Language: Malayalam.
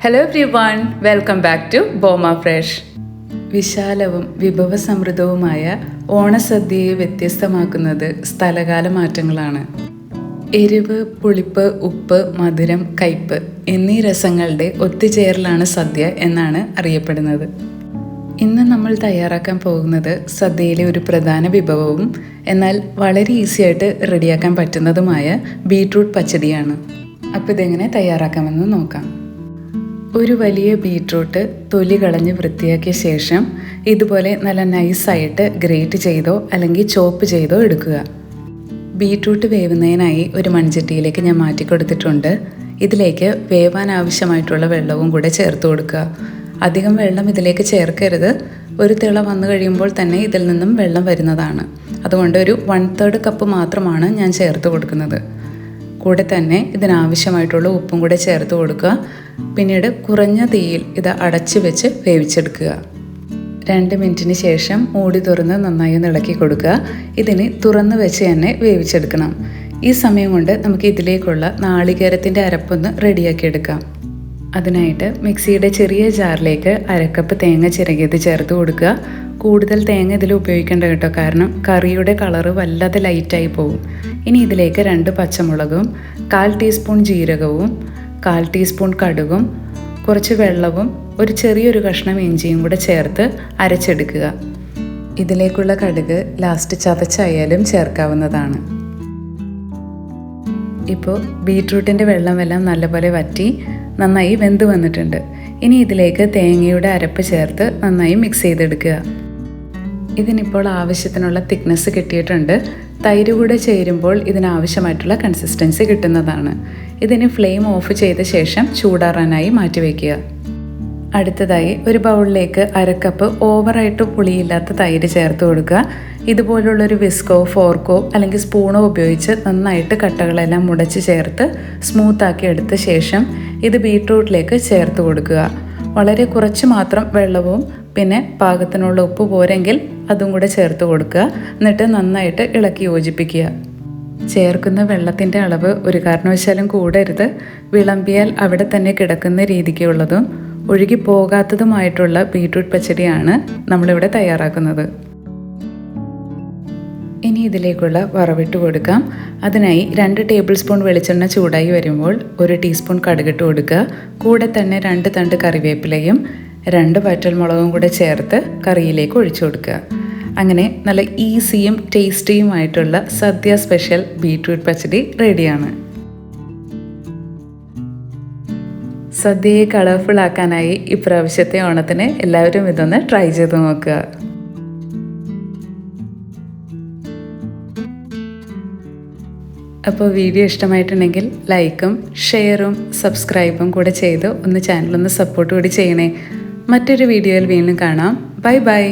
Hello everyone, welcome back to Boma Fresh. വിശാലവും വിഭവസമൃദ്ധവുമായ ഓണസദ്യയെ വ്യത്യസ്തമാക്കുന്നത് സ്ഥലകാല മാറ്റങ്ങളാണ്. എരിവ്, പുളിപ്പ്, ഉപ്പ്, മധുരം, കയ്പ് എന്നീ രസങ്ങളുടെ ഒത്തുചേരലാണ് സദ്യ എന്നാണ് അറിയപ്പെടുന്നത്. ഇന്ന് നമ്മൾ തയ്യാറാക്കാൻ പോകുന്നത് സദ്യയിലെ ഒരു പ്രധാന വിഭവവും എന്നാൽ വളരെ ഈസിയായിട്ട് റെഡിയാക്കാൻ പറ്റുന്നതുമായ ബീട്രൂട്ട് പച്ചടിയാണ്. അപ്പോൾ ഇതെങ്ങനെ തയ്യാറാക്കാമെന്ന് നോക്കാം. ഒരു വലിയ ബീട്രൂട്ട് തൊലി കളഞ്ഞ് വൃത്തിയാക്കിയ ശേഷം ഇതുപോലെ നല്ല നൈസായിട്ട് ഗ്രേറ്റ് ചെയ്തോ അല്ലെങ്കിൽ ചോപ്പ് ചെയ്തോ എടുക്കുക. ബീട്രൂട്ട് വേവുന്നതിനായി ഒരു മൺചട്ടിയിലേക്ക് ഞാൻ മാറ്റി കൊടുത്തിട്ടുണ്ട്. ഇതിലേക്ക് വേവാൻ ആവശ്യമായിട്ടുള്ള വെള്ളവും കൂടെ ചേർത്ത് കൊടുക്കുക. അധികം വെള്ളം ഇതിലേക്ക് ചേർക്കരുത്. ഒരു തിള വന്നു കഴിയുമ്പോൾ തന്നെ ഇതിൽ നിന്നും വെള്ളം വരുന്നതാണ്. അതുകൊണ്ട് ഒരു 1/3 കപ്പ് മാത്രമാണ് ഞാൻ ചേർത്ത് കൊടുക്കുന്നത്. കൂടെ തന്നെ ഇതിനാവശ്യമായിട്ടുള്ള ഉപ്പും കൂടെ ചേർത്ത് കൊടുക്കുക. പിന്നീട് കുറഞ്ഞ തീയിൽ ഇത് അടച്ചു വെച്ച് വേവിച്ചെടുക്കുക. 2 മിനിറ്റിന് ശേഷം മൂടി തുറന്ന് നന്നായി ഇളക്കി കൊടുക്കുക. ഇതിന് തുറന്ന് വെച്ച് തന്നെ വേവിച്ചെടുക്കണം. ഈ സമയം കൊണ്ട് നമുക്ക് ഇതിലേക്കുള്ള നാളികേരത്തിൻ്റെ അരപ്പൊന്ന് റെഡിയാക്കി എടുക്കാം. അതിനായിട്ട് മിക്സിയുടെ ചെറിയ ജാറിലേക്ക് 1/2 കപ്പ് തേങ്ങ ചിരകിയത് ചേർത്ത് കൊടുക്കുക. കൂടുതൽ തേങ്ങ ഇതിൽ ഉപയോഗിക്കേണ്ട കേട്ടോ, കാരണം കറിയുടെ കളറ് വല്ലാതെ ലൈറ്റായി പോകും. ഇനി ഇതിലേക്ക് 2 പച്ചമുളകും 1/4 ടീസ്പൂൺ ജീരകവും 1/4 ടീസ്പൂൺ കടുകും കുറച്ച് വെള്ളവും ഒരു ചെറിയൊരു കഷ്ണം ഇഞ്ചിയും കൂടെ ചേർത്ത് അരച്ചെടുക്കുക. ഇതിലേക്കുള്ള കടുക് ലാസ്റ്റ് ചതച്ചായാലും ചേർക്കാവുന്നതാണ്. ഇപ്പോൾ ബീട്രൂട്ടിൻ്റെ വെള്ളമെല്ലാം നല്ലപോലെ വറ്റി നന്നായി വെന്ത് വന്നിട്ടുണ്ട്. ഇനി ഇതിലേക്ക് തേങ്ങയുടെ അരപ്പ് ചേർത്ത് നന്നായി മിക്സ് ചെയ്തെടുക്കുക. ഇതിനിപ്പോൾ ആവശ്യത്തിനുള്ള തിക്നെസ് കിട്ടിയിട്ടുണ്ട്. തൈര് കൂടെ ചേരുമ്പോൾ ഇതിനാവശ്യമായിട്ടുള്ള കൺസിസ്റ്റൻസി കിട്ടുന്നതാണ്. ഇതിന് ഫ്ലെയിം ഓഫ് ചെയ്ത ശേഷം ചൂടാറാനായി മാറ്റിവെക്കുക. അടുത്തതായി ഒരു ബൗളിലേക്ക് 1/2 കപ്പ് ഓവറായിട്ട് പുളിയില്ലാത്ത തൈര് ചേർത്ത് കൊടുക്കുക. ഇതുപോലുള്ളൊരു വിസ്കോ ഫോർക്കോ അല്ലെങ്കിൽ സ്പൂണോ ഉപയോഗിച്ച് നന്നായിട്ട് കട്ടകളെല്ലാം മുടച്ച് ചേർത്ത് സ്മൂത്താക്കി എടുത്ത ശേഷം ഇത് ബീട്രൂട്ടിലേക്ക് ചേർത്ത് കൊടുക്കുക. വളരെ കുറച്ച് മാത്രം വെള്ളവും പിന്നെ പാകത്തിനുള്ള ഉപ്പ് പോരെങ്കിൽ അതും കൂടെ ചേർത്ത് കൊടുക്കുക. എന്നിട്ട് നന്നായിട്ട് ഇളക്കി യോജിപ്പിക്കുക. ചേർക്കുന്ന വെള്ളത്തിൻ്റെ അളവ് ഒരു കാരണവശാലും കൂടരുത്. വിളമ്പിയാൽ അവിടെ തന്നെ കിടക്കുന്ന രീതിക്കുള്ളതും ഒഴുകി പോകാത്തതുമായിട്ടുള്ള ബീട്രൂട്ട് പച്ചടിയാണ് നമ്മളിവിടെ തയ്യാറാക്കുന്നത്. ഇനി ഇതിലേക്കുള്ള വറവിട്ട് കൊടുക്കാം. അതിനായി 2 ടേബിൾ സ്പൂൺ വെളിച്ചെണ്ണ ചൂടായി വരുമ്പോൾ 1 ടീസ്പൂൺ കടുകിട്ട് കൊടുക്കുക. കൂടെ തന്നെ 2 തണ്ട് കറിവേപ്പിലയും 2 വറ്റൽമുളകും കൂടെ ചേർത്ത് കറിയിലേക്ക് ഒഴിച്ചു കൊടുക്കുക. അങ്ങനെ നല്ല ഈസിയും ടേസ്റ്റിയുമായിട്ടുള്ള സദ്യ സ്പെഷ്യൽ ബീട്രൂട്ട് പച്ചടി റെഡിയാണ്. സദ്യയെ കളർഫുൾ ആക്കാനായി ഇപ്രാവശ്യത്തെ ഓണത്തിന് എല്ലാവരും ഇതൊന്ന് ട്രൈ ചെയ്ത് നോക്കുക. അപ്പോൾ വീഡിയോ ഇഷ്ടമായിട്ടുണ്ടെങ്കിൽ ലൈക്കും ഷെയറും സബ്സ്ക്രൈബും കൂടെ ചെയ്ത് ചാനലൊന്ന് സപ്പോർട്ട് കൂടി ചെയ്യണേ. മറ്റൊരു വീഡിയോയിൽ വീണ്ടും കാണാം. Bye bye.